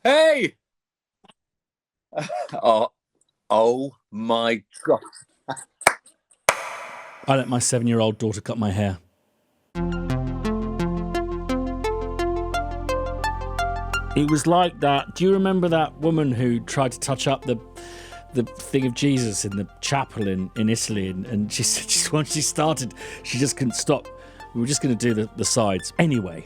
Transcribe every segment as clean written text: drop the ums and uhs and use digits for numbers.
Hey! Oh my God. I let my 7-year-old daughter cut my hair. It was like that. Do you remember that woman who tried to touch up the thing of Jesus in the chapel in Italy? And she said once she started, she just couldn't stop. We were just going to do the sides. Anyway,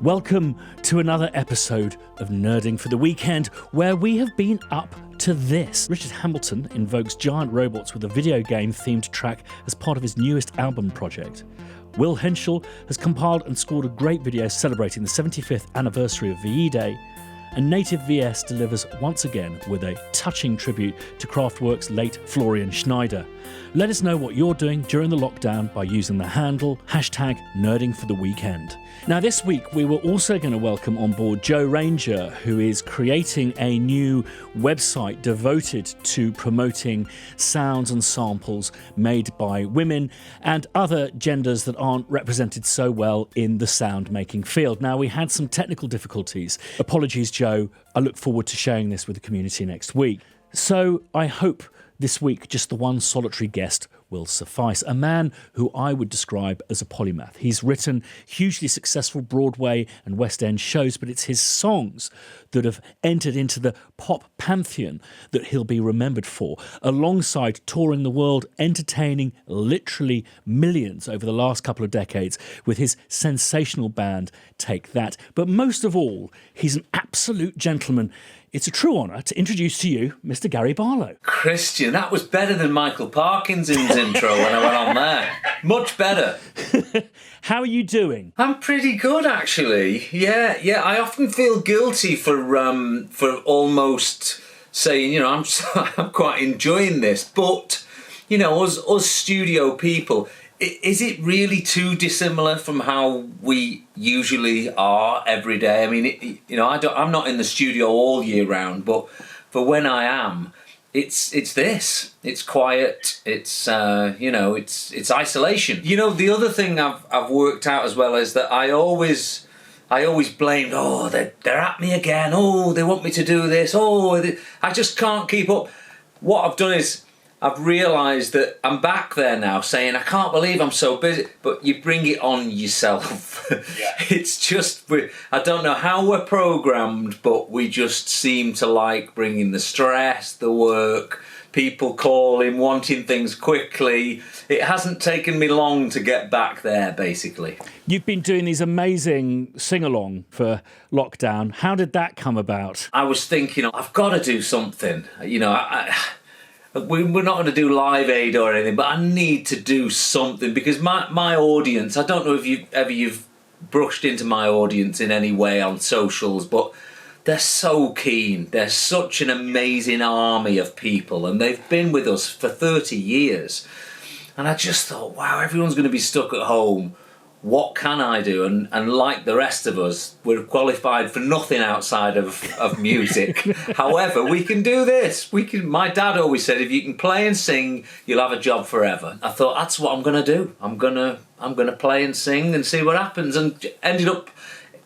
welcome to another episode of Nerding for the Weekend, where we have been up to this. Richard Hamilton invokes giant robots with a video game themed track as part of his newest album project. Will Henshall has compiled and scored a great video celebrating the 75th anniversary of VE Day, and nativeVS delivers once again with a touching tribute to Kraftwerk's late Florian Schneider. Let us know what you're doing during the lockdown by using the handle #NerdingForTheWeekend. Now this week we were also going to welcome on board Joe Ranger, who is creating a new website devoted to promoting sounds and samples made by women and other genders that aren't represented so well in the sound making field. Now we had some technical difficulties. Apologies, Joe. I look forward to sharing this with the community next week. So I hope this week just the one solitary guest will suffice. A man who I would describe as a polymath. He's written hugely successful Broadway and West End shows, but it's his songs that have entered into the pop pantheon that he'll be remembered for, alongside touring the world, entertaining literally millions over the last couple of decades with his sensational band Take That. But most of all, he's an absolute gentleman. It's a true honour to introduce to you Mr. Gary Barlow. Christian, that was better than Michael Parkinson's intro when I went on there. Much better. How are you doing? I'm pretty good, actually. Yeah. I often feel guilty for almost saying, I'm quite enjoying this. But, us studio people, is it really too dissimilar from how we usually are every day? I mean, I'm not in the studio all year round, but for when I am, it's this. It's quiet. It's it's isolation. The other thing I've worked out as well is that I always blamed. Oh, they're at me again. Oh, they want me to do this. I just can't keep up. What I've done is, I've realised that I'm back there now saying, I can't believe I'm so busy, but you bring it on yourself. Yeah. It's just, I don't know how we're programmed, but we just seem to like bringing the stress, the work, people calling, wanting things quickly. It hasn't taken me long to get back there, basically. You've been doing these amazing sing-along for lockdown. How did that come about? I was thinking, I've got to do something. We're not going to do Live Aid or anything, but I need to do something because my audience, I don't know if you've brushed into my audience in any way on socials, but they're so keen. They're such an amazing army of people, and they've been with us for 30 years. And I just thought, wow, everyone's going to be stuck at home. What can I do? And like the rest of us, we're qualified for nothing outside of music. However, we can do this. My dad always said, if you can play and sing, you'll have a job forever. I thought, that's what I'm going to do. I'm gonna play and sing and see what happens. And ended up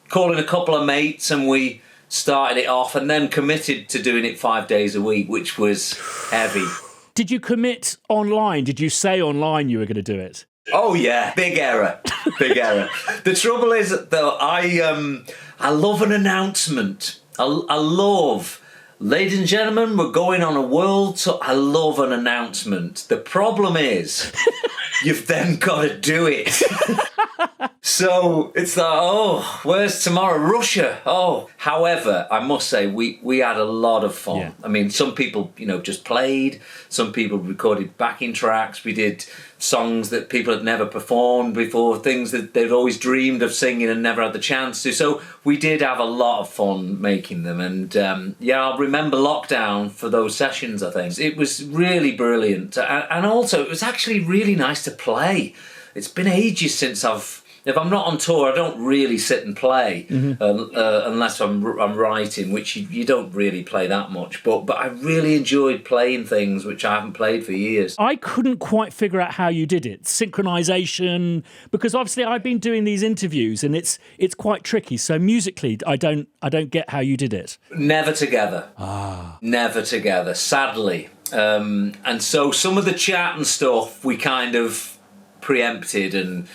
calling a couple of mates, and we started it off, and then committed to doing it 5 days a week, which was heavy. Did you commit online? Did you say online you were going to do it? Oh yeah, big error. The trouble is, though, I love an announcement. I love, ladies and gentlemen, we're going on a world tour. I love an announcement. The problem is, you've then got to do it. So it's like, oh, where's tomorrow? Russia. Oh, however, I must say we had a lot of fun. Yeah. I mean, some people, just played. Some people recorded backing tracks. We did songs that people had never performed before, things that they'd always dreamed of singing and never had the chance to. So we did have a lot of fun making them. And I'll remember lockdown for those sessions, I think. It was really brilliant. And also, it was actually really nice to play. It's been ages since I've if I'm not on tour, I don't really sit and play unless I'm writing, which you don't really play that much. But I really enjoyed playing things which I haven't played for years. I couldn't quite figure out how you did it. Synchronisation, because obviously I've been doing these interviews and it's quite tricky. So musically, I don't get how you did it. Never together. Never together, sadly. And so some of the chat and stuff we kind of preempted, and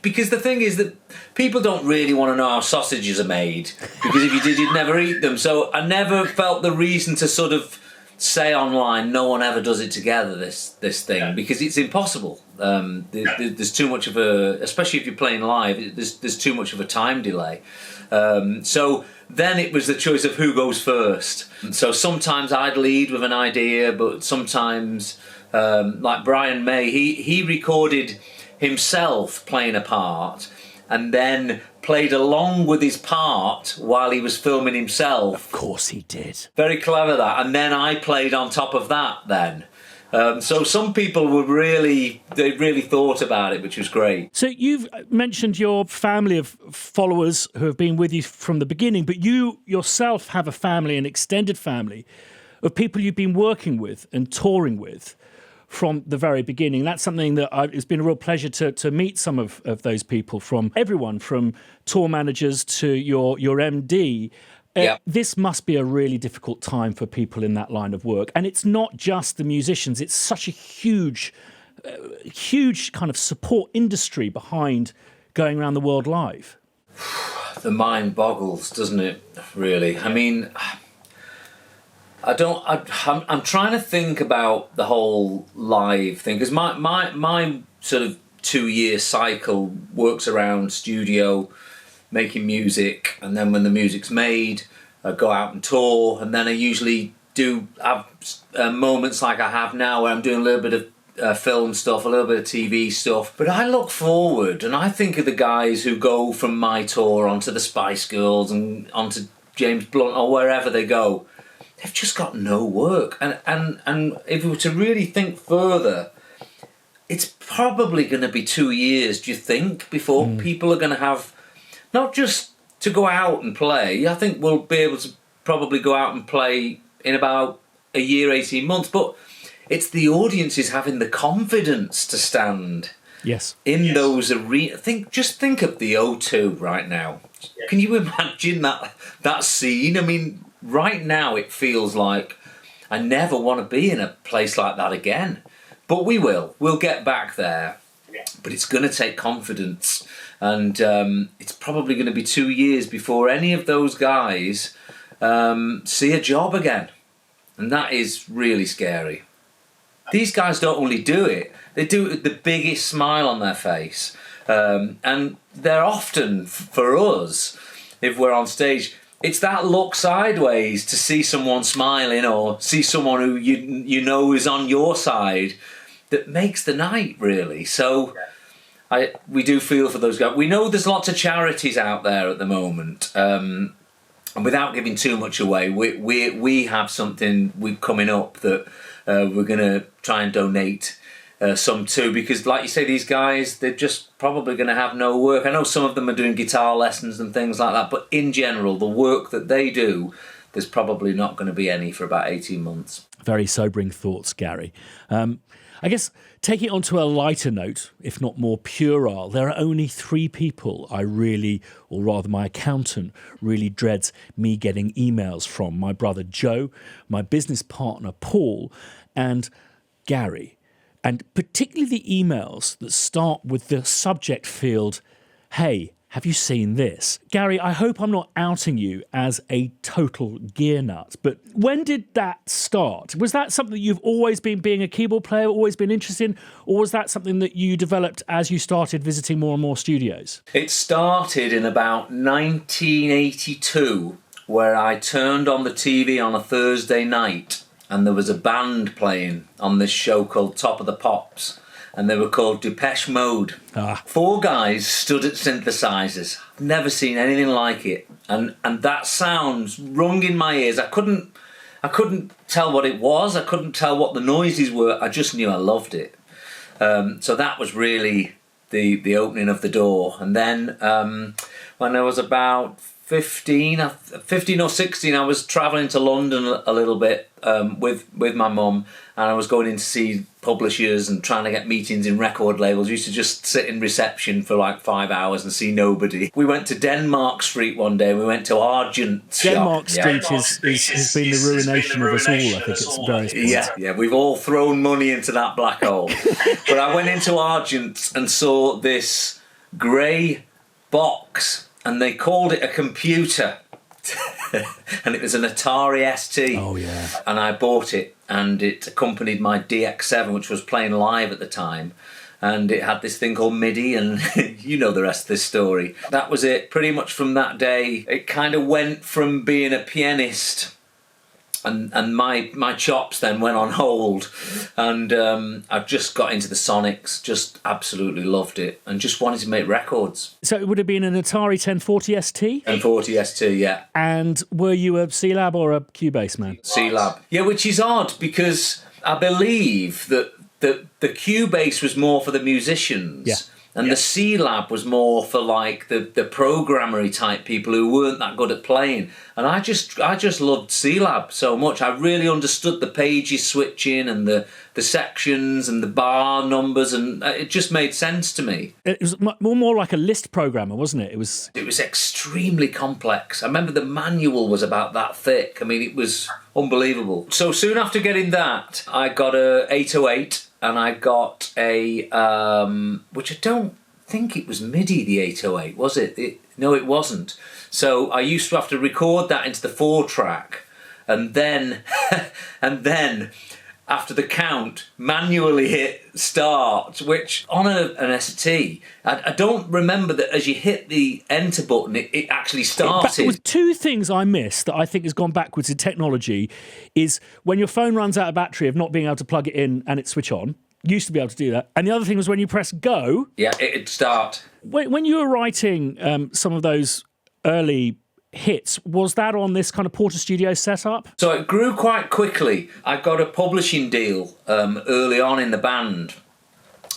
because the thing is that people don't really want to know how sausages are made, because if you did, you'd never eat them. So I never felt the reason to sort of say online, no one ever does it together, this thing, because it's impossible. There's too much of especially if you're playing live, there's too much of a time delay. So then it was the choice of who goes first. So sometimes I'd lead with an idea, but sometimes, like Brian May, he recorded himself playing a part and then played along with his part while he was filming himself. Of course he did. Very clever, that. And then I played on top of that then. So some people they really thought about it, which was great. So you've mentioned your family of followers who have been with you from the beginning, but you yourself have a family, an extended family, of people you've been working with and touring with from the very beginning. That's something that it's been a real pleasure to meet some of those people, from everyone from tour managers to your MD. This must be a really difficult time for people in that line of work. And it's not just the musicians. It's such a huge kind of support industry behind going around the world live. The mind boggles, doesn't it, really? I mean, I'm trying to think about the whole live thing, because my sort of 2-year cycle works around studio, making music, and then when the music's made, I go out and tour, and then I usually do have moments like I have now where I'm doing a little bit of film stuff, a little bit of TV stuff. But I look forward and I think of the guys who go from my tour onto the Spice Girls and onto James Blunt or wherever they go. They've just got no work. And if we were to really think further, it's probably going to be 2 years, do you think, before people are going to have, not just to go out and play. I think we'll be able to probably go out and play in about a year, 18 months, but it's the audiences having the confidence to stand in those arenas. Just think of the O2 right now. Can you imagine that scene? I mean, right now it feels like I never want to be in a place like that again. But we will. We'll get back there. But it's going to take confidence. And it's probably going to be 2 years before any of those guys see a job again. And that is really scary. These guys don't only do it, they do it with the biggest smile on their face. And they're often, for us, if we're on stage, it's that look sideways to see someone smiling or see someone who you know is on your side that makes the night, really. So we do feel for those guys. We know there's lots of charities out there at the moment. And without giving too much away, we have something coming up that we're going to try and donate some to, because like you say, these guys, they're just probably going to have no work. I know some of them are doing guitar lessons and things like that, but in general, the work that they do, there's probably not going to be any for about 18 months. Very sobering thoughts, Gary. I guess take it on to a lighter note, if not more puerile. There are only 3 people I really, or rather my accountant, really dreads me getting emails from. My brother Joe, my business partner Paul, and Gary. And particularly the emails that start with the subject field, "Hey, have you seen this?" Gary, I hope I'm not outing you as a total gear nut, but when did that start? Was that something that you've always been, being a keyboard player, always been interested in, or was that something that you developed as you started visiting more and more studios? It started in about 1982, where I turned on the TV on a Thursday night and there was a band playing on this show called Top of the Pops. And they were called Depeche Mode. 4 guys stood at synthesizers. Never seen anything like it. And that sound rung in my ears. I couldn't tell what it was. I couldn't tell what the noises were. I just knew I loved it. So that was really the opening of the door. And then when I was about 15 or 16, I was travelling to London a little bit with my mum, and I was going in to see publishers and trying to get meetings in record labels. We used to just sit in reception for like 5 hours and see nobody. We went to Denmark Street one day. We went to Argent's Denmark shop. Street has been the ruination of us all, I think, at various points. Yeah, we've all thrown money into that black hole. But I went into Argent's and saw this grey box, and they called it a computer. And it was an Atari ST. Oh, yeah. And I bought it, and it accompanied my DX7, which was playing live at the time. And it had this thing called MIDI, and you know the rest of this story. That was it. Pretty much from that day, it kind of went from being a pianist, and my chops then went on hold, and I just got into the sonics, just absolutely loved it, and just wanted to make records. So it would have been an Atari 1040 ST? 1040 ST, yeah. And were you a C-Lab or a Cubase man? C-Lab. Yeah, which is odd, because I believe that the Cubase was more for the musicians. Yeah. And the C-Lab was more for like the programmery type people who weren't that good at playing. And I just loved C-Lab so much. I really understood the pages switching and the sections and the bar numbers, and it just made sense to me. It was more like a list programmer, wasn't it? It was extremely complex. I remember the manual was about that thick. I mean, it was unbelievable. So soon after getting that, I got a 808. And I got a, which I don't think it was MIDI, the 808, was it? No, it wasn't. So I used to have to record that into the 4-track, and then, after the count, manually hit start, which on an ST, I don't remember that as you hit the enter button, it actually started. There was two things I missed that I think has gone backwards in technology, is when your phone runs out of battery of not being able to plug it in and it switch on. Used to be able to do that. And the other thing was when you press go. Yeah, it'd start. When you were writing some of those early hits, was that on this kind of Porter Studio setup? So it grew quite quickly. I got a publishing deal early on in the band,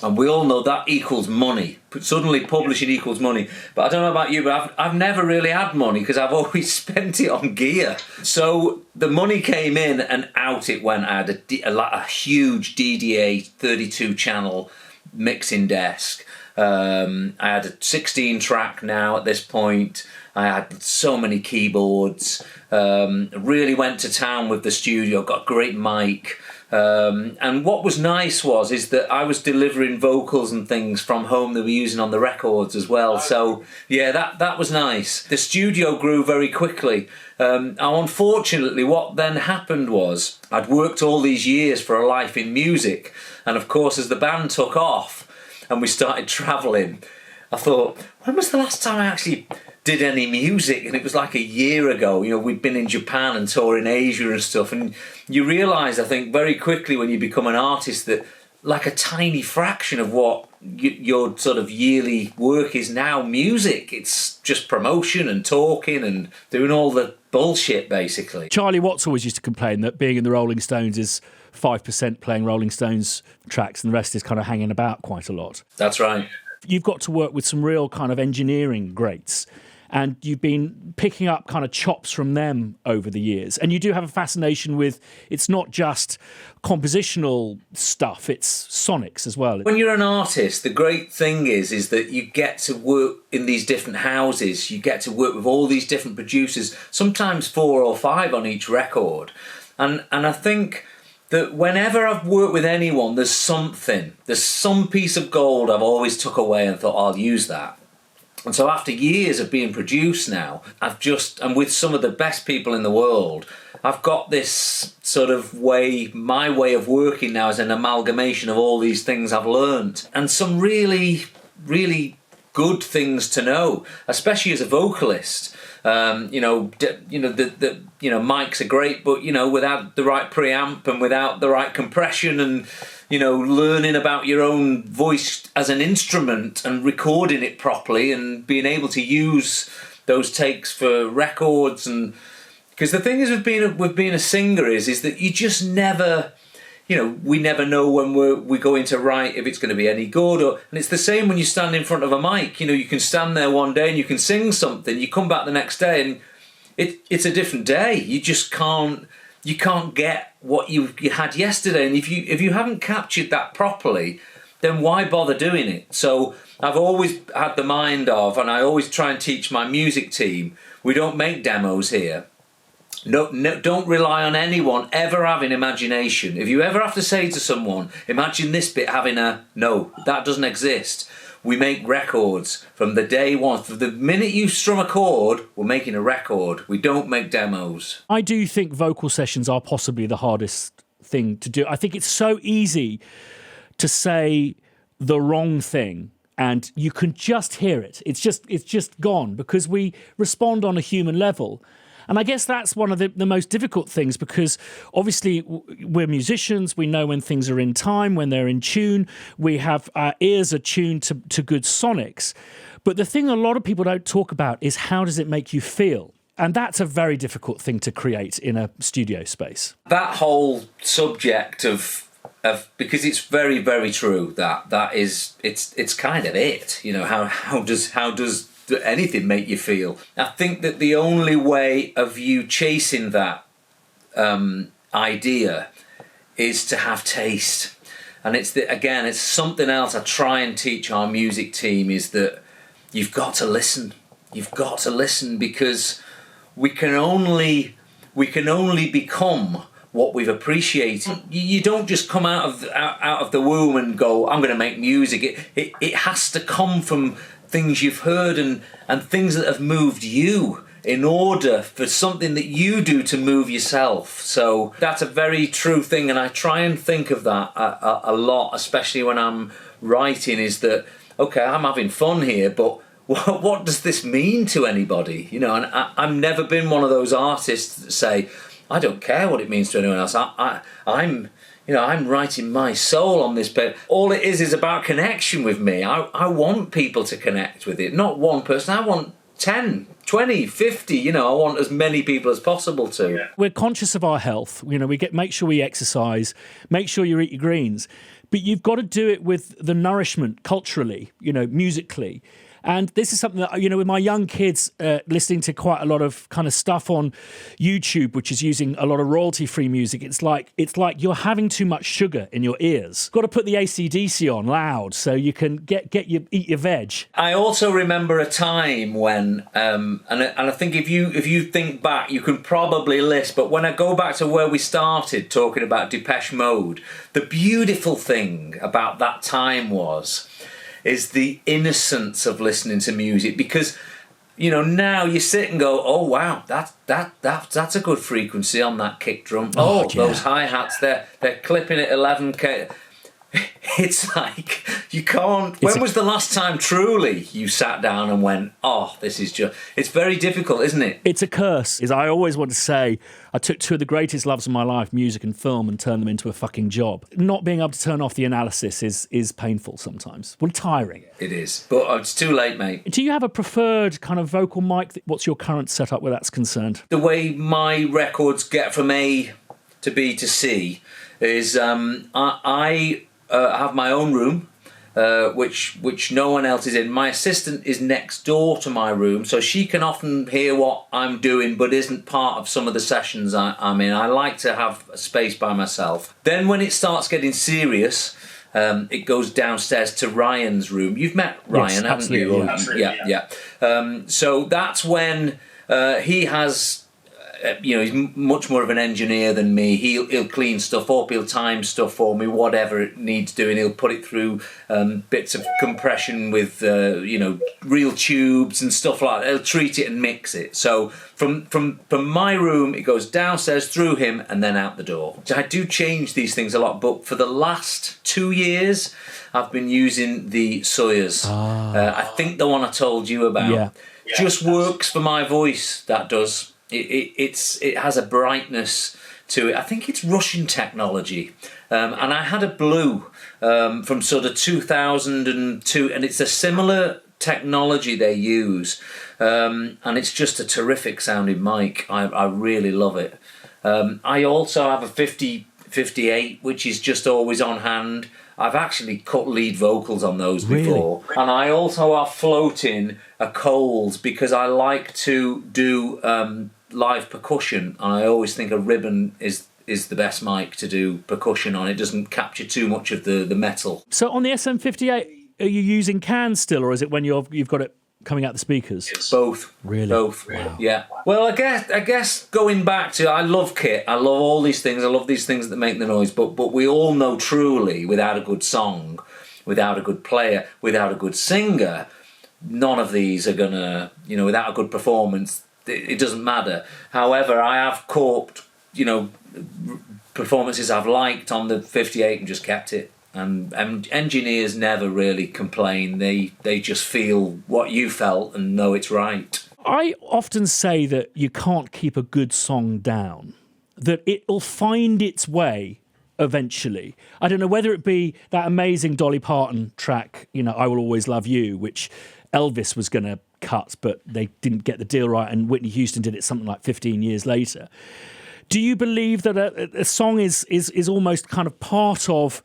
and we all know that equals money. Suddenly publishing equals money. But I don't know about you, but I've never really had money because I've always spent it on gear. So the money came in and out it went. I had a huge DDA 32 channel mixing desk. I had a 16 track now at this point. I had so many keyboards, really went to town with the studio, got a great mic. And what was nice is that I was delivering vocals and things from home that we were using on the records as well. So, yeah, that was nice. The studio grew very quickly. Unfortunately, what then happened was I'd worked all these years for a life in music. And, of course, as the band took off and we started travelling, I thought, when was the last time I actually did any music? And it was like a year ago. You know, we'd been in Japan and touring Asia and stuff, and you realise, I think, very quickly when you become an artist that like a tiny fraction of what your sort of yearly work is now music. It's just promotion and talking and doing all the bullshit, basically. Charlie Watts always used to complain that being in the Rolling Stones is 5% playing Rolling Stones tracks and the rest is kind of hanging about quite a lot. That's right. You've got to work with some real kind of engineering greats, and you've been picking up kind of chops from them over the years. And you do have a fascination with, it's not just compositional stuff, it's sonics as well. When you're an artist, the great thing is that you get to work in these different houses, you get to work with all these different producers, sometimes 4 or 5 on each record. And I think that whenever I've worked with anyone, there's some piece of gold I've always took away and thought, I'll use that. And so after years of being produced now, and with some of the best people in the world, I've got this sort of my way of working now is an amalgamation of all these things I've learned. And some really, really good things to know, especially as a vocalist. Mics are great, but without the right preamp and without the right compression and learning about your own voice as an instrument and recording it properly and being able to use those takes for records. And because the thing is with being a singer is that you just never we never know when we're going to write if it's going to be any good. And it's the same when you stand in front of a mic. You can stand there one day and you can sing something. You come back the next day and it's a different day. You just can't get what you had yesterday. And if you haven't captured that properly, then why bother doing it? So I've always had the mind of, and I always try and teach my music team, we don't make demos here. No, don't rely on anyone ever having imagination. If you ever have to say to someone, imagine this bit having no, that doesn't exist. We make records from the day one. From the minute you strum a chord, we're making a record. We don't make demos. I do think vocal sessions are possibly the hardest thing to do. I think it's so easy to say the wrong thing and you can just hear it. It's just gone because we respond on a human level. And I guess that's one of the most difficult things because obviously we're musicians. We know when things are in time, when they're in tune. We have our ears attuned to good sonics. But the thing a lot of people don't talk about is how does it make you feel? And that's a very difficult thing to create in a studio space. That whole subject of because it's very, very true that is it's kind of it. How does anything make you feel? I think that the only way of you chasing that idea is to have taste. And it's something else I try and teach our music team is that you've got to listen. You've got to listen because we can only become what we've appreciated. You don't just come out of the womb and go, I'm going to make music. It has to come from things you've heard and things that have moved you in order for something that you do to move yourself. So that's a very true thing, and I try and think of that a lot, especially when I'm writing, is that, okay, I'm having fun here, but what does this mean to anybody? And I've never been one of those artists that say, I don't care what it means to anyone else. I'm writing my soul on this paper. All it is about connection with me. I want people to connect with it. Not one person. I want 10, 20, 50. I want as many people as possible to. Yeah. We're conscious of our health. We make sure we exercise, make sure you eat your greens. But you've got to do it with the nourishment culturally, musically. And this is something that, with my young kids listening to quite a lot of kind of stuff on YouTube, which is using a lot of royalty-free music, it's like you're having too much sugar in your ears. Got to put the AC/DC on loud so you can eat your veg. I also remember a time when, and I think if you think back, you can probably list, but when I go back to where we started talking about Depeche Mode, the beautiful thing about that time is the innocence of listening to music, because now you sit and go, oh wow, that's a good frequency on that kick drum. Oh, yeah. Those hi-hats, they're clipping at 11k. It's like you can't. When was the last time truly you sat down and went, oh, this is just? It's very difficult, isn't it? It's a curse. I always want to say, I took two of the greatest loves of my life, music and film, and turned them into a fucking job. Not being able to turn off the analysis is painful sometimes. Well, tiring. It is, but it's too late, mate. Do you have a preferred kind of vocal mic? What's your current setup where that's concerned? The way my records get from A to B to C is I have my own room, which no one else is in. My assistant is next door to my room, so she can often hear what I'm doing, but isn't part of some of the sessions I'm in. I like to have a space by myself. Then when it starts getting serious, it goes downstairs to Ryan's room. You've met Ryan, haven't you? Absolutely, yeah. So that's when he has... he's much more of an engineer than me. He'll clean stuff up, he'll time stuff for me, whatever it needs doing. He'll put it through bits of compression with real tubes and stuff like that. He'll treat it and mix it. So from my room, it goes downstairs through him and then out the door. I do change these things a lot, but for the last 2 years, I've been using the Sawyers. I think the one I told you about just works for my voice. That does. It has a brightness to it. I think it's Russian technology. And I had a blue from sort of 2002, and it's a similar technology they use. And it's just a terrific sounding mic. I really love it. I also have a 50 SM58, which is just always on hand. I've actually cut lead vocals on those before. Really? And I also have floating a Coles because I like to do live percussion, and I always think a ribbon is the best mic to do percussion on. It doesn't capture too much of the metal. So on the SM58, are you using cans still, or is it when you've got it coming out the speakers? Both. Really? Both. Wow. Yeah. Well, I guess going back to, I love kit. I love all these things. I love these things that make the noise. But we all know truly, without a good song, without a good player, without a good singer, none of these are gonna, without a good performance, it doesn't matter. However, I have caught, performances I've liked on the 58 and just kept it. And engineers never really complain. They just feel what you felt and know it's right. I often say that you can't keep a good song down, that it'll find its way eventually. I don't know whether it be that amazing Dolly Parton track, I Will Always Love You, which Elvis was going to cut, but they didn't get the deal right, and Whitney Houston did it something like 15 years later. Do you believe that a song is almost kind of part of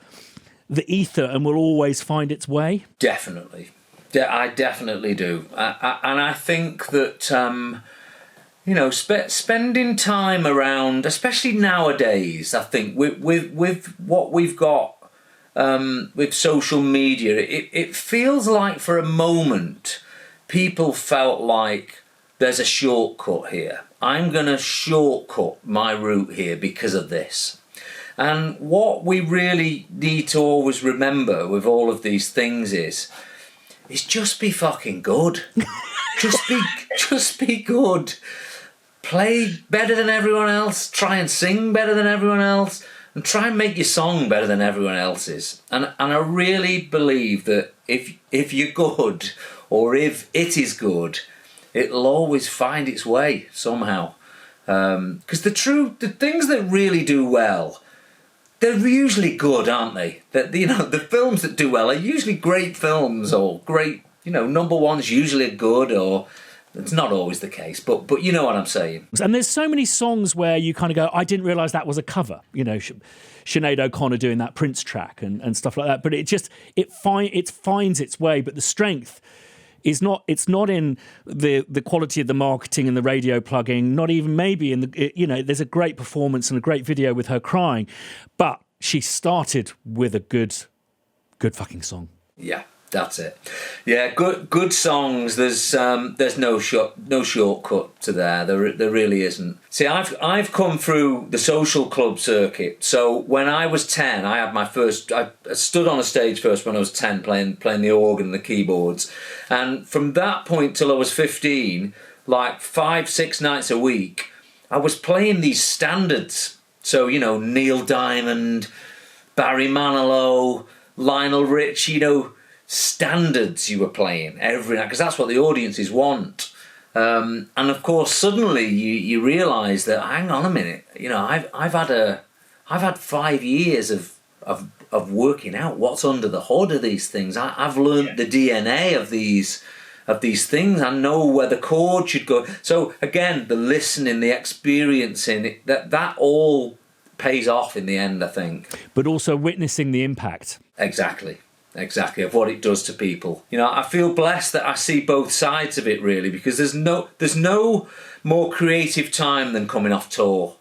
the ether and will always find its way? Definitely. I definitely do. And I think that, spending time around, especially nowadays, I think, with what we've got with social media, it feels like for a moment people felt like there's a shortcut here. I'm going to shortcut my route here because of this. And what we really need to always remember with all of these things is just be fucking good. just be good. Play better than everyone else. Try and sing better than everyone else. And try and make your song better than everyone else's. And I really believe that if you're good, or if it is good, it'll always find its way somehow. Because the things that really do well, they're usually good, aren't they? That the films that do well are usually great films, or great, number one's usually good, or it's not always the case, but you know what I'm saying. And there's so many songs where you kind of go, I didn't realise that was a cover. Sinead O'Connor doing that Prince track and stuff like that. But it finds its way. But the strength is not in the quality of the marketing and the radio plugging, not even maybe in there's a great performance and a great video with her crying, but she started with a good fucking song. Yeah, that's it. Yeah, good songs. There's no shortcut to there. There really isn't. See, I've come through the social club circuit. So when I was 10, I had my first. I stood on a stage first when I was 10, playing the organ and the keyboards, and from that point till I was 15, like 5-6 nights a week, I was playing these standards. So Neil Diamond, Barry Manilow, Lionel Richie, standards you were playing every night, because that's what the audiences want. And of course, suddenly you realise that, hang on a minute, I've had 5 years of working out what's under the hood of these things. I've learned the DNA of these things. I know where the chord should go. So again, the listening, the experiencing, that all pays off in the end, I think. But also witnessing the impact. Exactly, of what it does to people. I feel blessed that I see both sides of it, really, because there's no more creative time than coming off tour,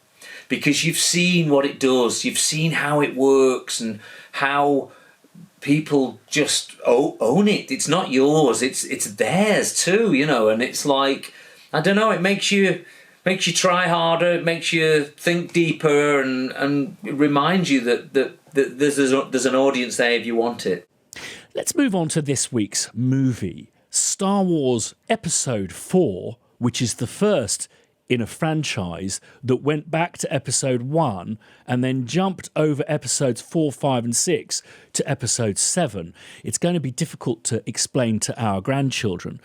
because you've seen what it does, you've seen how it works, and how people just own it. It's not yours, it's theirs too, and it's like, I don't know, it makes you try harder, it makes you think deeper, and it reminds you that there's an audience there if you want it. Let's move on to this week's movie, Star Wars Episode 4, which is the first in a franchise that went back to Episode 1 and then jumped over Episodes 4, 5 and 6 to Episode 7. It's going to be difficult to explain to our grandchildren.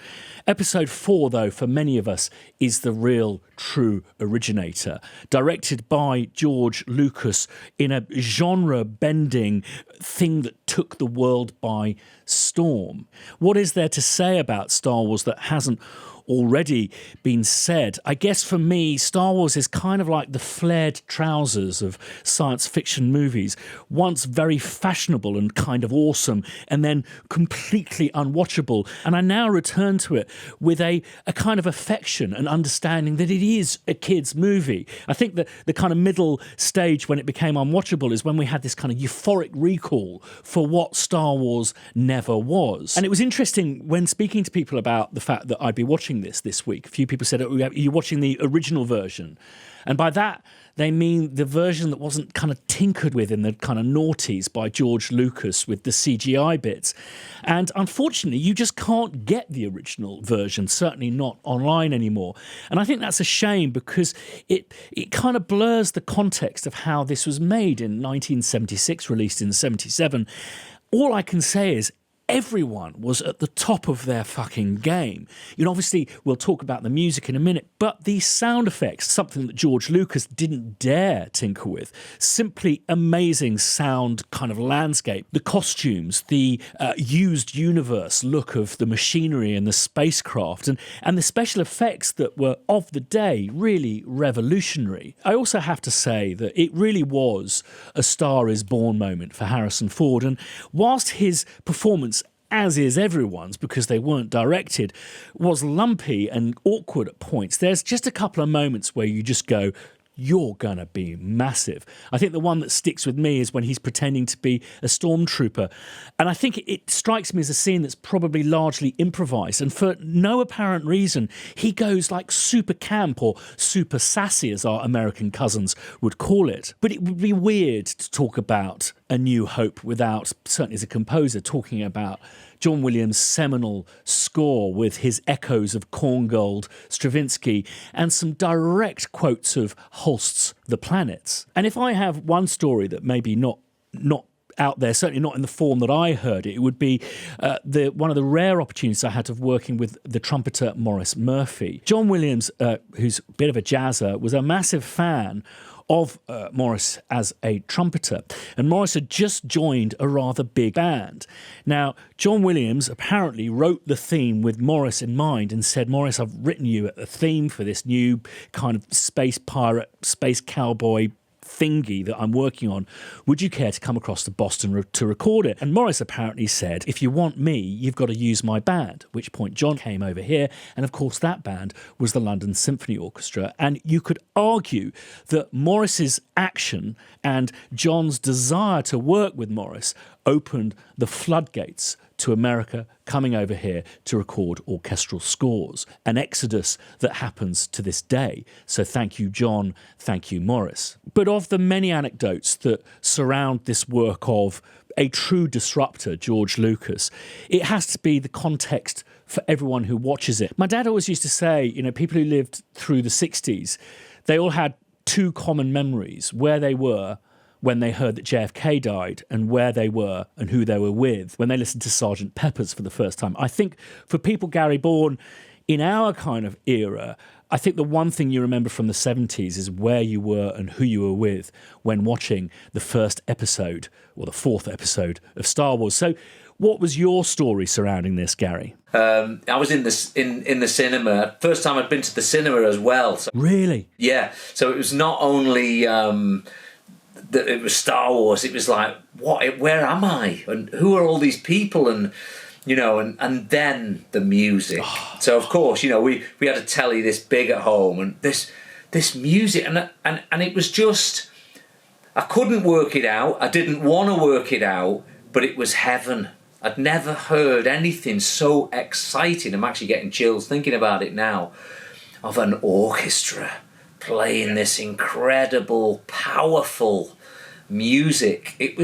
Episode 4, though, for many of us, is the real, true originator. Directed by George Lucas in a genre-bending thing that took the world by storm. What is there to say about Star Wars that hasn't already been said? I guess for me, Star Wars is kind of like the flared trousers of science fiction movies, once very fashionable and kind of awesome, and then completely unwatchable. And I now return to it with a kind of affection and understanding that it is a kid's movie. I think that the kind of middle stage when it became unwatchable is when we had this kind of euphoric recall for what Star Wars never was. And it was interesting when speaking to people about the fact that I'd be watching this week. A few people said, "Oh, you're watching the original version." And by that, they mean the version that wasn't kind of tinkered with in the kind of noughties by George Lucas with the CGI bits. And unfortunately, you just can't get the original version, certainly not online anymore. And I think that's a shame because it kind of blurs the context of how this was made in 1976, released in 77. All I can say is everyone was at the top of their fucking game. You know, obviously, we'll talk about the music in a minute, but these sound effects, something that George Lucas didn't dare tinker with, simply amazing sound kind of landscape. The costumes, the used universe look of the machinery and the spacecraft, and the special effects that were of the day, really revolutionary. I also have to say that it really was a Star is Born moment for Harrison Ford, and whilst his performance, as is everyone's because they weren't directed, was lumpy and awkward at points, there's just a couple of moments where you just go, you're gonna be massive. I think the one that sticks with me is when he's pretending to be a stormtrooper. And I think it strikes me as a scene that's probably largely improvised. And for no apparent reason, he goes like super camp or super sassy, as our American cousins would call it. But it would be weird to talk about A New Hope without, certainly as a composer, talking about John Williams' seminal score with his echoes of Korngold, Stravinsky, and some direct quotes of Holst's The Planets. And if I have one story that maybe not out there, certainly not in the form that I heard it, it would be one of the rare opportunities I had of working with the trumpeter Maurice Murphy. John Williams, who's a bit of a jazzer, was a massive fan of Maurice as a trumpeter. And Maurice had just joined a rather big band. Now, John Williams apparently wrote the theme with Maurice in mind and said, "Maurice, I've written you a theme for this new kind of space pirate, space cowboy thingy that I'm working on. Would you care to come across to Boston to record it?" And Maurice apparently said, "If you want me, you've got to use my band," at which point John came over here. And of course, that band was the London Symphony Orchestra. And you could argue that Maurice's action and John's desire to work with Maurice opened the floodgates to America coming over here to record orchestral scores, an exodus that happens to this day. So thank you, John, thank you, Maurice. But of the many anecdotes that surround this work of a true disruptor, George Lucas, it has to be the context for everyone who watches it. My dad always used to say, you know, people who lived through the 60s, they all had two common memories: where they were when they heard that JFK died, and where they were and who they were with when they listened to Sgt. Pepper's for the first time. I think for people, Gary, born in our kind of era, I think the one thing you remember from the 70s is where you were and who you were with when watching the first episode or the fourth episode of Star Wars. So what was your story surrounding this, Gary? I was in the cinema. First time I'd been to the cinema as well. So, really? Yeah. So it was not only that it was Star Wars. It was like, what? Where am I? And who are all these people? And you know, and then the music. So of course, you know, we had a telly this big at home, and this music, and it was just, I couldn't work it out. I didn't want to work it out, but it was heaven. I'd never heard anything so exciting. I'm actually getting chills thinking about it now, of an orchestra playing this incredible, powerful music. It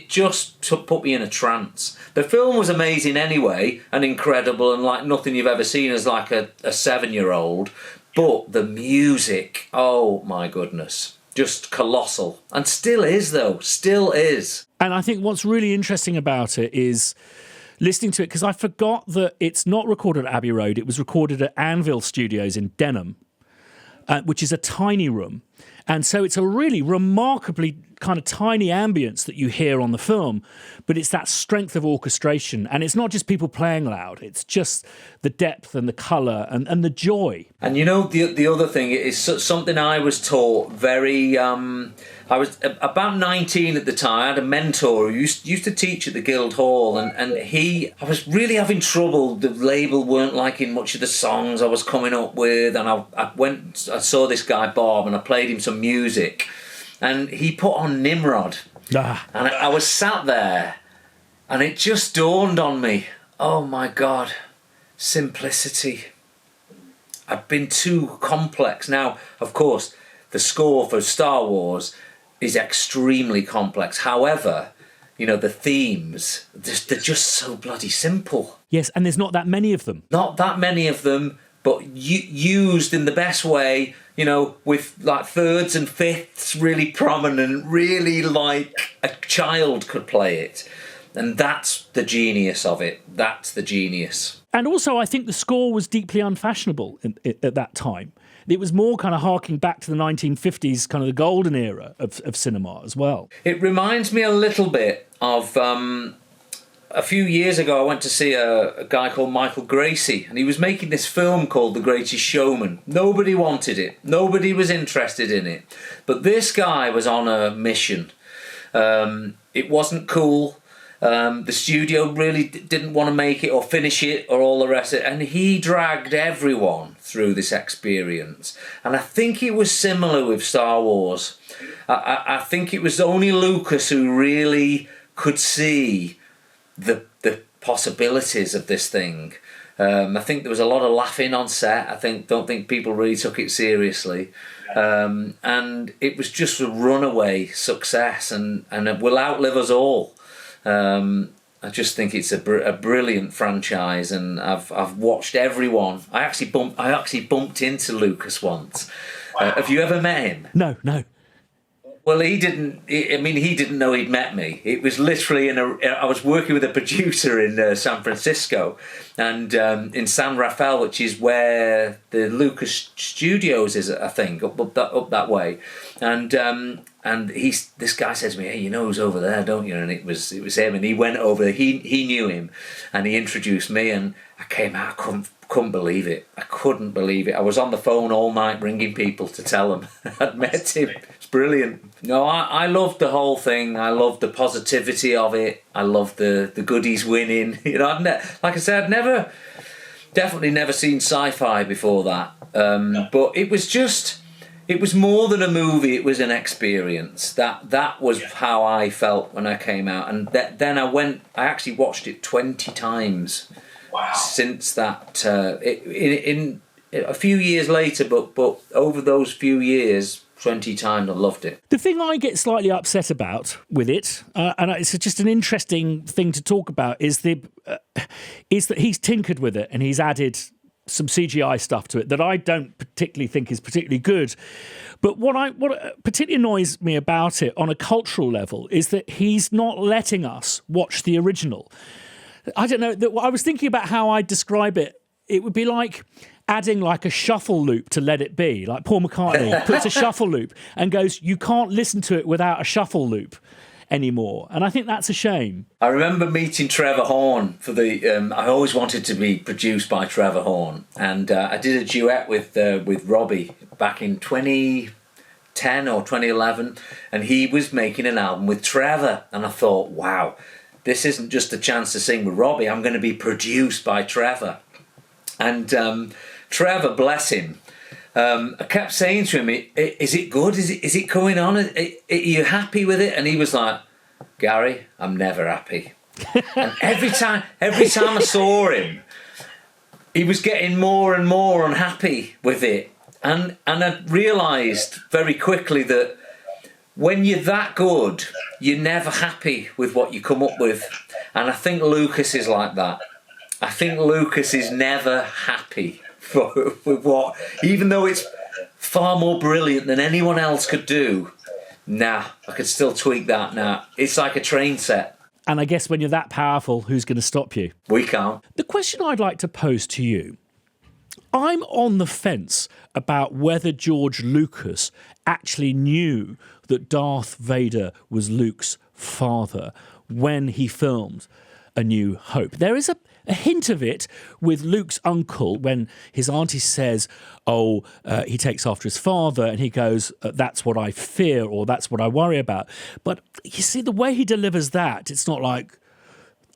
just put me in a trance. The film was amazing anyway, and incredible, and like nothing you've ever seen as like a 7-year-old. But the music, oh my goodness, just colossal. And still is, though, still is. And I think what's really interesting about it is listening to it, because I forgot that it's not recorded at Abbey Road. It was recorded at Anvil Studios in Denham, which is a tiny room. And so it's a really remarkably kind of tiny ambience that you hear on the film, but it's that strength of orchestration. And it's not just people playing loud, it's just the depth and the colour and the joy. And you know, the other thing is something I was taught very... I was about 19 at the time. I had a mentor who used to teach at the Guildhall, and I was really having trouble. The label weren't liking much of the songs I was coming up with, and I saw this guy Bob, and I played him some music, and he put on Nimrod, and I was sat there, and it just dawned on me, oh my God, simplicity. I've been too complex. Now, of course, the score for Star Wars is extremely complex. However, you know, the themes, they're just so bloody simple. Yes, and there's not that many of them. Not that many of them, but used in the best way, you know, with like thirds and fifths really prominent, really like a child could play it. And that's the genius of it. That's the genius. And also, I think the score was deeply unfashionable at that time. It was more kind of harking back to the 1950s, kind of the golden era of cinema as well. It reminds me a little bit of a few years ago. I went to see a guy called Michael Gracie, and he was making this film called The Greatest Showman. Nobody wanted it. Nobody was interested in it. But this guy was on a mission. It wasn't cool. The studio really didn't want to make it or finish it or all the rest of it, and he dragged everyone through this experience. And I think it was similar with Star Wars. I think it was only Lucas who really could see the possibilities of this thing. I think there was a lot of laughing on set. Don't think people really took it seriously. And it was just a runaway success, and it will outlive us all. I just think it's a brilliant franchise, and I've watched everyone. I actually bumped into Lucas once. Wow. Have you ever met him? No. Well, he didn't know he'd met me. It was literally I was working with a producer in San Francisco, and in San Rafael, which is where the Lucas Studios is, I think, up that way. And this guy says to me, "Hey, you know who's over there, don't you?" And it was him, and he went over there. He knew him, and he introduced me, and I came out. I couldn't believe it. I couldn't believe it. I was on the phone all night ringing people to tell them I'd met him. It's brilliant. No, I loved the whole thing. I loved the positivity of it. I loved the goodies winning. You know, like I said, I'd definitely never seen sci-fi before that. But it was more than a movie. It was an experience. That was how I felt when I came out. And then I actually watched it 20 times. Wow. Since that, in a few years later, but over those few years, 20 times, I loved it. The thing I get slightly upset about with it, and it's just an interesting thing to talk about, is that he's tinkered with it and he's added some CGI stuff to it that I don't particularly think is particularly good. But what particularly annoys me about it on a cultural level is that he's not letting us watch the original. I don't know. I was thinking about how I'd describe it. It would be like adding like a shuffle loop to Let It Be. Like Paul McCartney puts a shuffle loop and goes, you can't listen to it without a shuffle loop anymore. And I think that's a shame. I remember meeting Trevor Horn for I always wanted to be produced by Trevor Horn. And I did a duet with Robbie back in 2010 or 2011. And he was making an album with Trevor. And I thought, wow, this isn't just a chance to sing with Robbie. I'm going to be produced by Trevor. And Trevor, bless him, I kept saying to him, is it good? Is it going on? Are you happy with it? And he was like, Gary, I'm never happy. And every time I saw him, he was getting more and more unhappy with it. And I realised very quickly that when you're that good, you're never happy with what you come up with. And I think Lucas is like that. I think Lucas is never happy with what, even though it's far more brilliant than anyone else could do. Nah, I could still tweak that now. It's like a train set. And I guess when you're that powerful, who's going to stop you? We can't. The question I'd like to pose to you, I'm on the fence about whether George Lucas actually knew that Darth Vader was Luke's father when he filmed A New Hope. There is a hint of it with Luke's uncle when his auntie says, he takes after his father, and he goes, that's what I fear, or that's what I worry about. But you see, the way he delivers that, it's not like,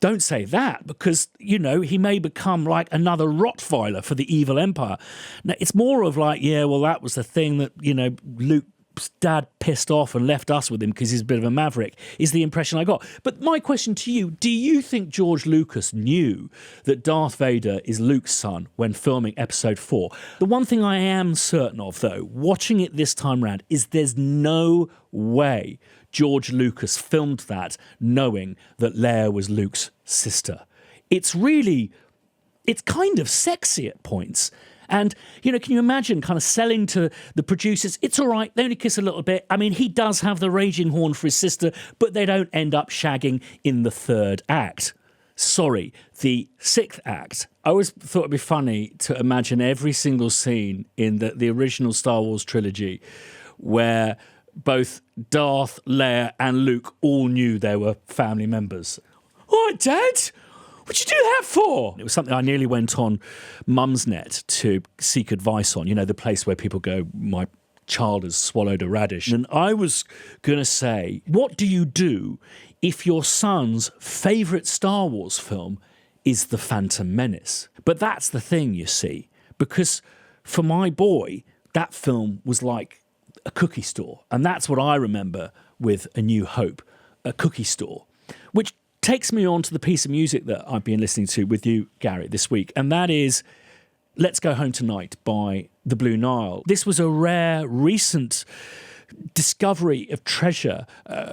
don't say that, because, he may become like another Rottweiler for the evil empire. Now, it's more of like, that was the thing that, Luke's dad pissed off and left us with him because he's a bit of a maverick, is the impression I got. But my question to you, do you think George Lucas knew that Darth Vader is Luke's son when filming Episode 4? The one thing I am certain of, though, watching it this time round, is there's no way George Lucas filmed that knowing that Leia was Luke's sister. It's kind of sexy at points. And, can you imagine kind of selling to the producers, it's all right, they only kiss a little bit. I mean, he does have the raging horn for his sister, but they don't end up shagging in the third act. Sorry, the sixth act. I always thought it'd be funny to imagine every single scene in the original Star Wars trilogy where both Darth, Leia and Luke all knew they were family members. All right, Dad, what'd you do that for? It was something I nearly went on Mumsnet to seek advice on, the place where people go, my child has swallowed a radish. And I was going to say, what do you do if your son's favourite Star Wars film is The Phantom Menace? But that's the thing, you see, because for my boy, that film was like a cookie store. And that's what I remember with A New Hope, a cookie store, which takes me on to the piece of music that I've been listening to with you, Gary, this week. And that is Let's Go Home Tonight by The Blue Nile. This was a rare, recent discovery of treasure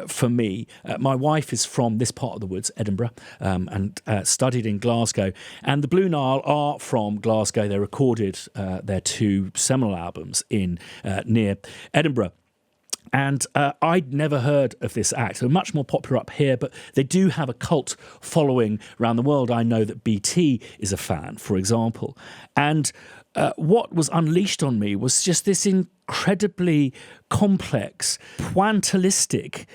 for me. My wife is from this part of the woods, Edinburgh, and studied in Glasgow. And the Blue Nile are from Glasgow. They recorded their two seminal albums near Edinburgh. And I'd never heard of this act. They're much more popular up here, but they do have a cult following around the world. I know that BT is a fan, for example. And what was unleashed on me was just this incredibly complex, pointillistic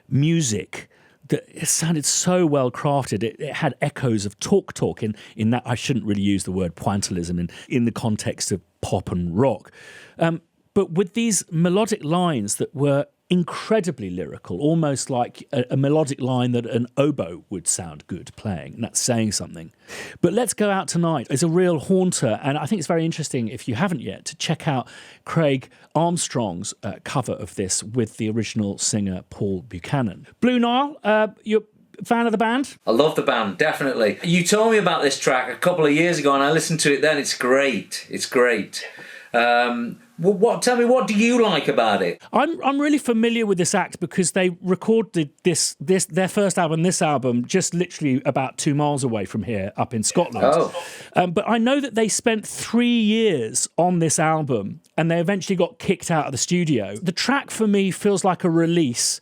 music that it sounded so well crafted. It had echoes of talk in that I shouldn't really use the word pointillism in the context of pop and rock. But with these melodic lines that were incredibly lyrical, almost like a melodic line that an oboe would sound good playing, and that's saying something. But Let's Go Out Tonight is a real haunter, and I think it's very interesting, if you haven't yet, to check out Craig Armstrong's cover of this with the original singer Paul Buchanan. Blue Nile, you're a fan of the band? I love the band, definitely. You told me about this track a couple of years ago, and I listened to it then. It's great. It's great. Tell me, what do you like about it? I'm really familiar with this act because they recorded their first album, this album, just literally about 2 miles away from here, up in Scotland. Oh. But I know that they spent 3 years on this album, and they eventually got kicked out of the studio. The track for me feels like a release,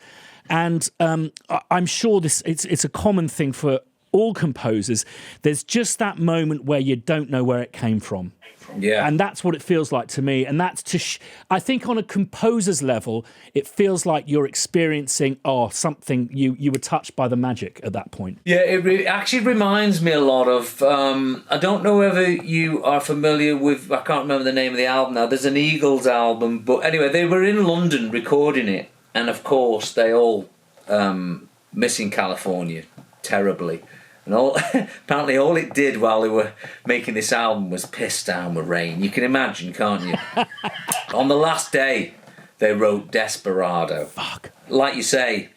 and I'm sure it's a common thing for all composers. There's just that moment where you don't know where it came from. Yeah. And that's what it feels like to me. And that's I think on a composer's level, it feels like you're experiencing something, you were touched by the magic at that point. Yeah, it actually reminds me a lot of, I don't know whether you are familiar with, I can't remember the name of the album now, there's an Eagles album, but anyway, they were in London recording it, and of course they all missing California terribly. And apparently all it did while they were making this album was piss down with rain. You can imagine, can't you? On the last day, they wrote Desperado. Fuck. Like you say,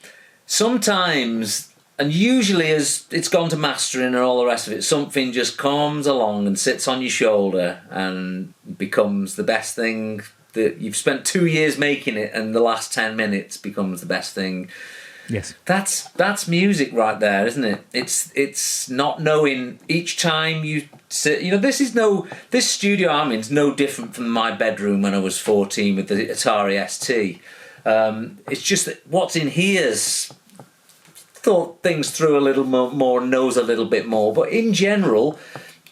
sometimes, and usually as it's gone to mastering and all the rest of it, something just comes along and sits on your shoulder and becomes the best thing that you've spent 2 years making it, and the last 10 minutes becomes the best thing. Yes, that's music right there, isn't it? It's not knowing each time you sit. This studio I'm in is no different from my bedroom when I was 14 with the Atari ST. It's just that what's in here's thought things through a little more, knows a little bit more. But in general,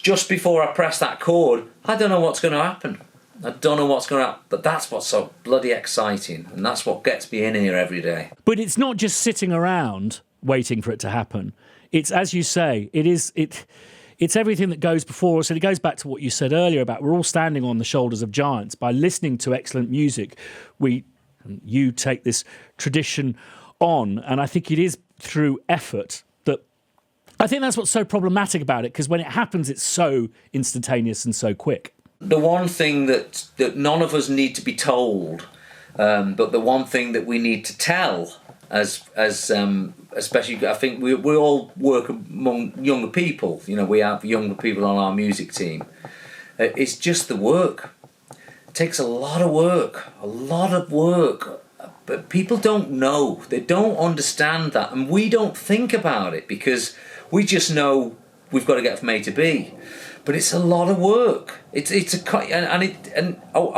just before I press that chord, I don't know what's going to happen. I don't know what's going to happen, but that's what's so bloody exciting, and that's what gets me in here every day. But it's not just sitting around waiting for it to happen. It's, as you say, it's everything that goes before us, and it goes back to what you said earlier about we're all standing on the shoulders of giants. By listening to excellent music, you take this tradition on, and I think it is through effort that I think that's what's so problematic about it, because when it happens, it's so instantaneous and so quick. The one thing that none of us need to be told, but the one thing that we need to tell, as especially, I think we all work among younger people. You know, we have younger people on our music team. It's just the work. It takes a lot of work, but people don't know. They don't understand that, and we don't think about it because we just know we've got to get from A to B. But it's a lot of work. I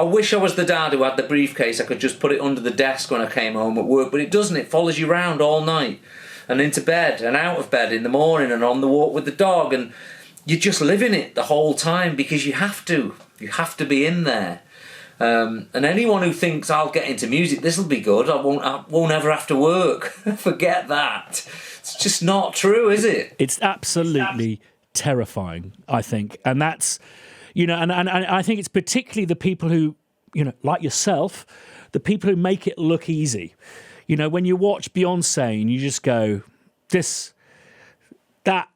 wish I was the dad who had the briefcase. I could just put it under the desk when I came home at work, but it doesn't. It follows you around all night and into bed and out of bed in the morning and on the walk with the dog, and you're just living it the whole time because you have to. You have to be in there. And anyone who thinks I'll get into music, this will be good, I won't ever have to work. Forget that. It's just not true, is it? It's absolutely terrifying, I think. And that's, you know, and I think it's particularly the people who, you know, like yourself, the people who make it look easy. You know, when you watch Beyonce and you just go, that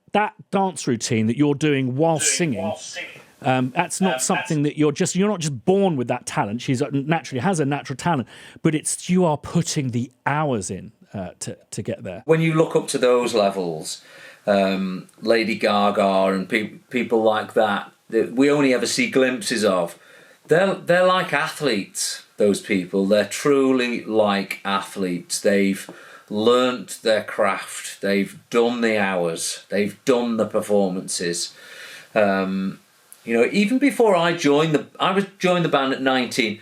dance routine that you're doing while singing, that's not something that you're not just born with that talent. She naturally has a natural talent, but it's you are putting the hours in to get there. When you look up to those levels, Lady Gaga and people like that we only ever see glimpses of, they're like athletes. Those people, they're truly like athletes. They've learnt their craft. They've done the hours. They've done the performances. You know, even before I joined the band at 19,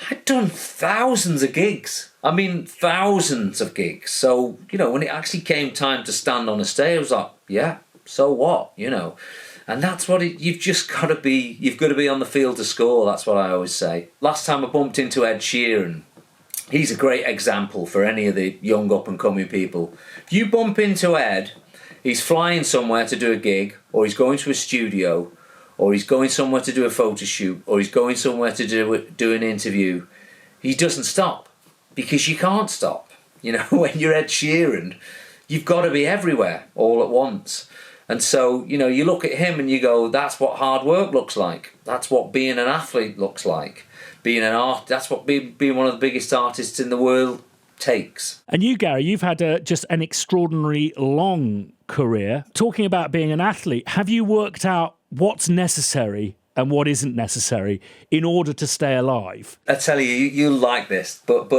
I'd done thousands of gigs. I mean, thousands of gigs. So, you know, when it actually came time to stand on a stage, I was like, yeah, so what, you know? And that's what you've just got to be. You've got to be on the field to score. That's what I always say. Last time I bumped into Ed Sheeran, he's a great example for any of the young up-and-coming people. If you bump into Ed, he's flying somewhere to do a gig, or he's going to a studio, or he's going somewhere to do a photo shoot, or he's going somewhere to do an interview. He doesn't stop, because you can't stop. You know, when you're Ed Sheeran, you've got to be everywhere all at once. And so, you know, you look at him and you go, that's what hard work looks like. That's what being an athlete looks like. That's what being one of the biggest artists in the world takes. And you, Gary, you've had just an extraordinary long career. Talking about being an athlete, have you worked out what's necessary and what isn't necessary in order to stay alive? I tell you, you'll like this, but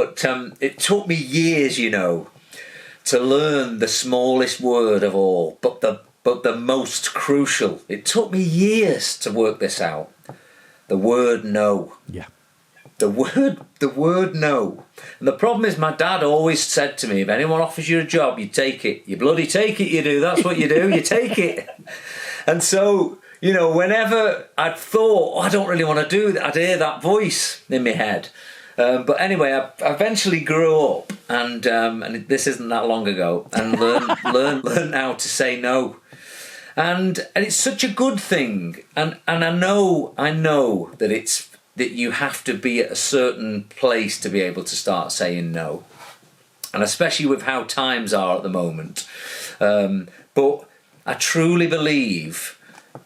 it took me years, you know, to learn the smallest word of all, but the most crucial. It took me years to work this out. The word no. Yeah. The word no. And the problem is, my dad always said to me, if anyone offers you a job, you take it. You bloody take it, you do. That's what you do. You take it. And so, you know, whenever I'd thought, I don't really want to do that, I'd hear that voice in my head. But anyway, I eventually grew up, and this isn't that long ago, and learned how to say no. And it's such a good thing, and I know that you have to be at a certain place to be able to start saying no, and especially with how times are at the moment. But I truly believe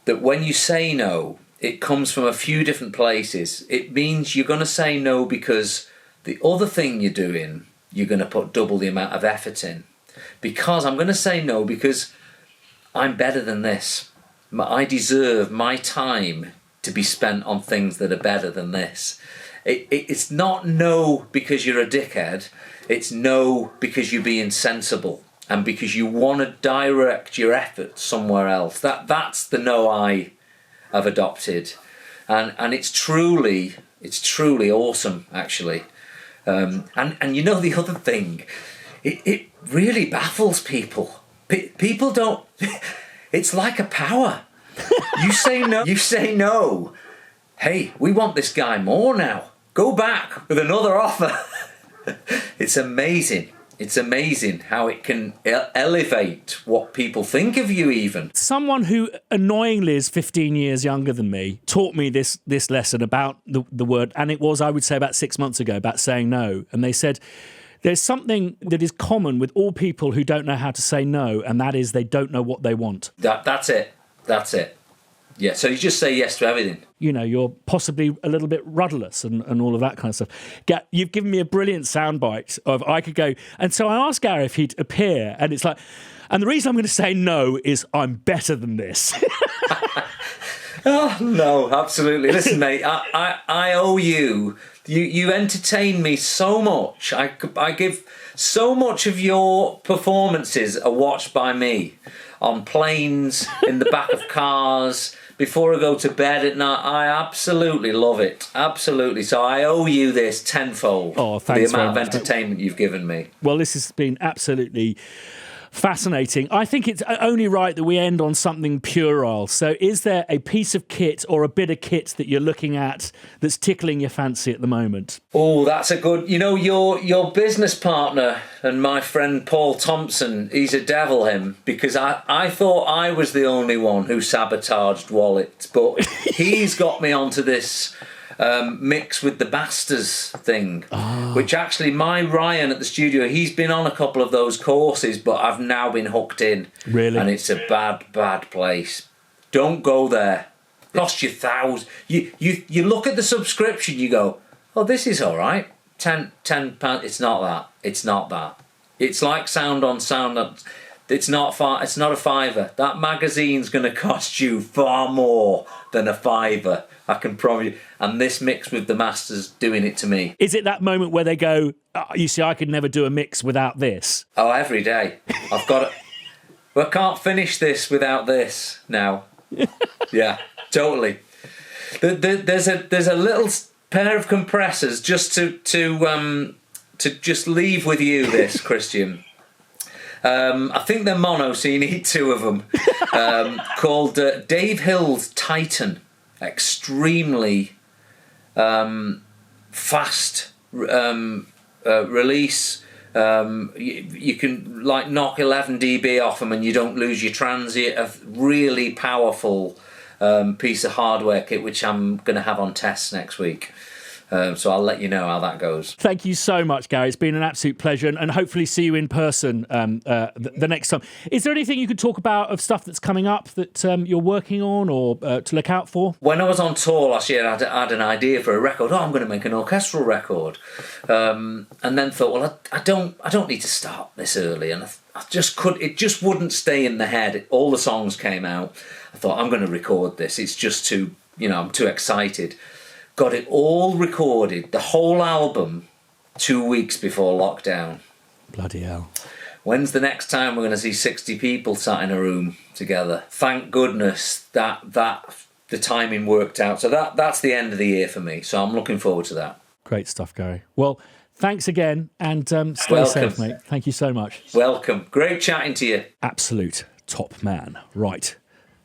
that when you say no, it comes from a few different places. It means you're going to say no because the other thing you're doing, you're going to put double the amount of effort in. Because I'm going to say no because I'm better than this. I deserve my time to be spent on things that are better than this. It's not no because you're a dickhead. It's no because you're being sensible and because you want to direct your efforts somewhere else. That's the no I have adopted, and it's truly awesome, actually. And you know, the other thing, it really baffles people. People don't. It's like a power. You say no. You say no. Hey, we want this guy more now. Go back with another offer. It's amazing. It's amazing how it can elevate what people think of you even. Someone who annoyingly is 15 years younger than me taught me this lesson about the word, and it was, I would say, about 6 months ago, about saying no. And they said, there's something that is common with all people who don't know how to say no, and that is they don't know what they want. That's it. That's it. Yeah, so you just say yes to everything. You know, you're possibly a little bit rudderless and all of that kind of stuff. You've given me a brilliant soundbite of I could go. And so I asked Gary if he'd appear, and it's like, and the reason I'm going to say no is I'm better than this. Oh, no, absolutely. Listen, mate, I owe you. You entertain me so much. I give so much of your performances are watched by me on planes, in the back of cars, before I go to bed at night. I absolutely love it. Absolutely. So I owe you this tenfold. Oh, thanks. The amount of entertainment you've given me. Well, this has been absolutely fascinating. I think it's only right that we end on something puerile. So is there a piece of kit or a bit of kit that you're looking at that's tickling your fancy at the moment? Oh, that's a good... You know, your business partner and my friend Paul Thompson, he's a devil, him, because I thought I was the only one who sabotaged Wallet, but he's got me onto this... mix with the Bastards thing, which actually my Ryan at the studio, he's been on a couple of those courses, but I've now been hooked in. Really? And it's a bad place. Don't go there. Cost you thousands. You look at the subscription, you go, oh, this is all right. £10. It's not that. It's not that. It's like sound on sound. It's not a fiver. That magazine's going to cost you far more than a fiver. I can promise you. And this mix with the Masters doing it to me. Is it that moment where they go, you see, I could never do a mix without this? Oh, every day. I've got it. I can't finish this without this now. Yeah, totally. There's a little pair of compressors just to just leave with you this, Christian. I think they're mono, so you need two of them. Called Dave Hill's Titan. Extremely fast release. You can like knock 11 dB off them and you don't lose your transient. A really powerful piece of hardware kit, which I'm going to have on tests next week. So I'll let you know how that goes. Thank you so much, Gary. It's been an absolute pleasure, and hopefully see you in person the next time. Is there anything you could talk about of stuff that's coming up that you're working on or to look out for? When I was on tour last year, I had an idea for a record. Oh, I'm going to make an orchestral record, and then thought, well, I don't need to start this early, and I just could. It just wouldn't stay in the head. All the songs came out. I thought, I'm going to record this. It's just too, I'm too excited. Got it all recorded, the whole album, 2 weeks before lockdown. Bloody hell. When's the next time we're going to see 60 people sat in a room together? Thank goodness that the timing worked out. So that's the end of the year for me. So I'm looking forward to that. Great stuff, Gary. Well, thanks again, and stay Welcome. safe, mate. Thank you so much. Welcome. Great chatting to you. Absolute top man. Right.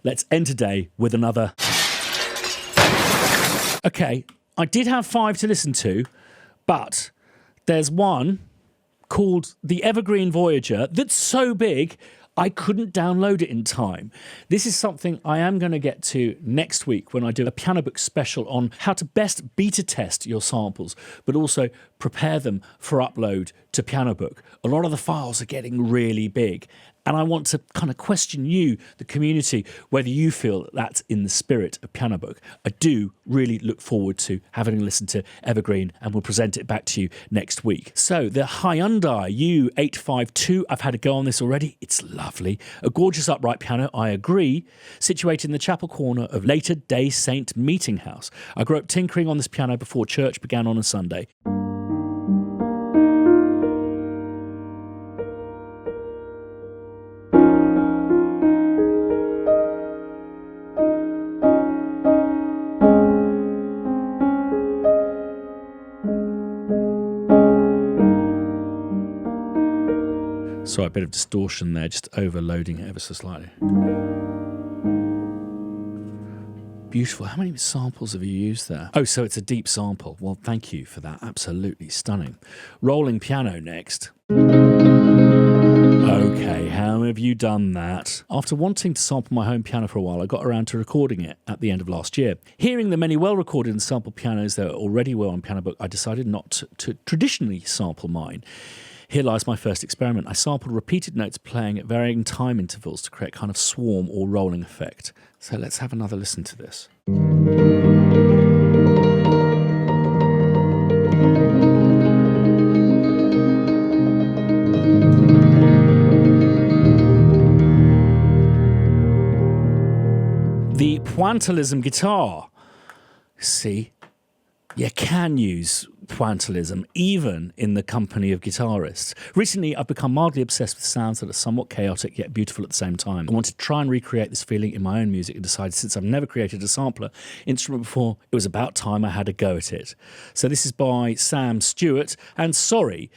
Let's end today with another... Okay, I did have 5 to listen to, but there's one called The Evergreen Voyager that's so big I couldn't download it in time. This is something I am going to get to next week when I do a Piano Book special on how to best beta test your samples, but also prepare them for upload to Piano Book. A lot of the files are getting really big, and I want to kind of question you, the community, whether you feel that that's in the spirit of Piano Book. I do really look forward to having listened to Evergreen, and we'll present it back to you next week. So the Hyundai U852, I've had a go on this already. It's lovely. A gorgeous upright piano, I agree, situated in the chapel corner of Later Day Saint Meeting House. I grew up tinkering on this piano before church began on a Sunday. So a bit of distortion there, just overloading it ever so slightly. beautiful. How many samples have you used there? Oh, so it's a deep sample. Well, thank you for that. Absolutely stunning. Rolling piano next. Okay, how have you done that? After wanting to sample my home piano for a while, I got around to recording it at the end of last year. Hearing the many well-recorded and sampled pianos that already were on Piano Book, I decided not to traditionally sample mine. Here lies my first experiment. I sampled repeated notes playing at varying time intervals to create a kind of swarm or rolling effect. So let's have another listen to this. The pointillism guitar. See, you can use pointillism even in the company of guitarists. Recently, I've become mildly obsessed with sounds that are somewhat chaotic yet beautiful at the same time. I wanted to try and recreate this feeling in my own music and decided since I've never created a sampler instrument before, it was about time I had a go at it. So this is by Sam Stewart, and sorry,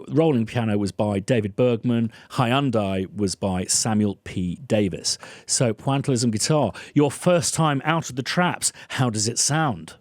Rolling Piano was by David Bergman, Hyundai was by Samuel P. Davis. So pointillism guitar, your first time out of the traps, how does it sound?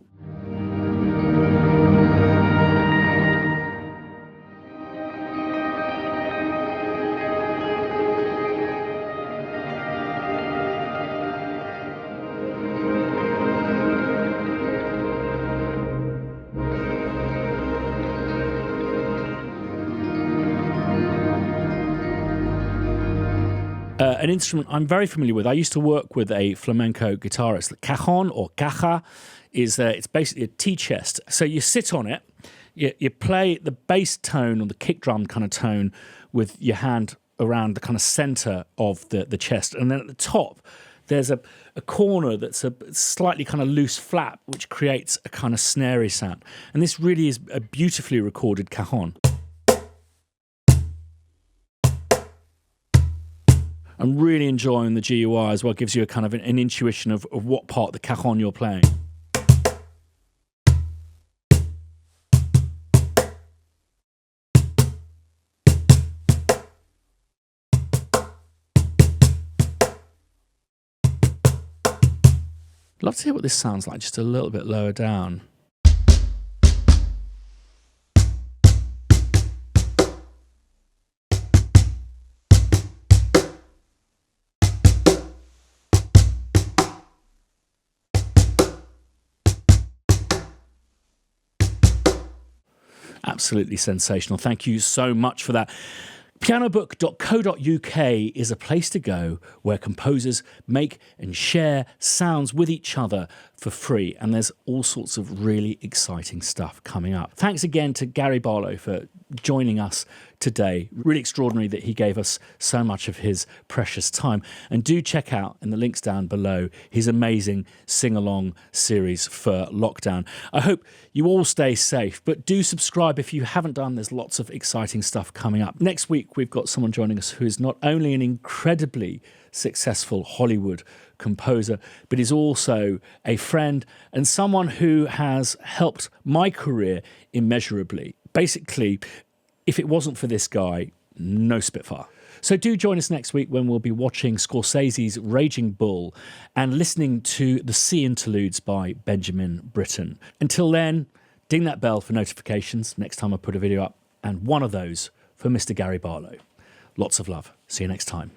An instrument I'm very familiar with. I used to work with a flamenco guitarist. The cajon or caja is it's basically a tea chest. So you sit on it, you play the bass tone or the kick drum kind of tone with your hand around the kind of center of the chest, and then at the top there's a corner that's a slightly kind of loose flap which creates a kind of snarey sound. And this really is a beautifully recorded cajon. I'm really enjoying the GUI as well. It gives you a kind of an intuition of what part of the cajon you're playing. Love to hear what this sounds like just a little bit lower down. Absolutely sensational. Thank you so much for that. Pianobook.co.uk is a place to go where composers make and share sounds with each other for free, and there's all sorts of really exciting stuff coming up. Thanks again to Gary Barlow for joining us today. Really extraordinary that he gave us so much of his precious time. And do check out, in the links down below, his amazing sing-along series for lockdown. I hope you all stay safe, but do subscribe if you haven't done. There's lots of exciting stuff coming up. Next week, we've got someone joining us who is not only an incredibly successful Hollywood composer, but is also a friend and someone who has helped my career immeasurably. Basically, if it wasn't for this guy, no Spitfire. So do join us next week when we'll be watching Scorsese's Raging Bull and listening to the Sea Interludes by Benjamin Britten. Until then, ding that bell for notifications next time I put a video up, and one of those for Mr. Gary Barlow. Lots of love. See you next time.